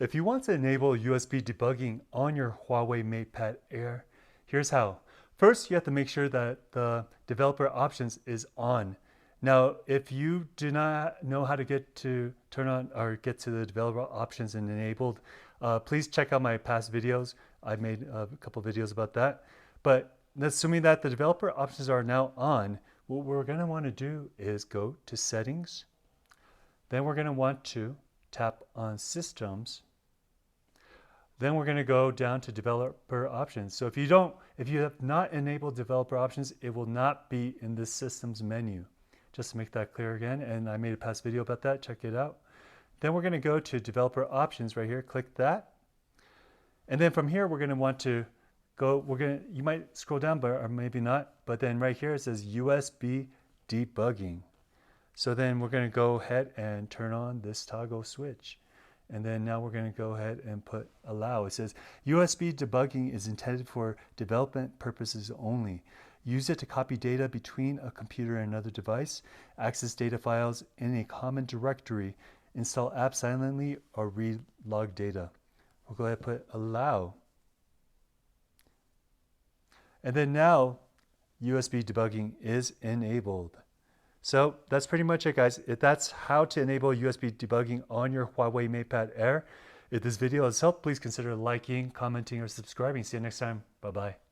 If you want to enable USB debugging on your Huawei MatePad Air, here's how. First, you have to make sure that the developer options is on. Now, if you do not know how to turn on or get to the developer options and enabled, please check out my past videos. I've made a couple videos about that. But assuming that the developer options are now on, what we're going to want to do is go to Settings. Then we're going to want to tap on Systems. Then we're going to go down to developer options. So if you have not enabled developer options, it will not be in the systems menu. Just to make that clear again, and I made a past video about that, check it out. Then we're going to go to developer options right here, click that. And then from here, we're going to want to go, you might scroll down, but or maybe not, but then right here it says USB Debugging. So then we're going to go ahead and turn on this toggle switch. And then now we're going to go ahead and put allow. It says USB debugging is intended for development purposes only. Use it to copy data between a computer and another device, access data files in a common directory, install apps silently, or read log data. We'll go ahead and put allow. And then now USB debugging is enabled. So that's pretty much it, guys. That's how to enable USB debugging on your Huawei MatePad Air. If this video has helped, please consider liking, commenting, or subscribing. See you next time. Bye-bye.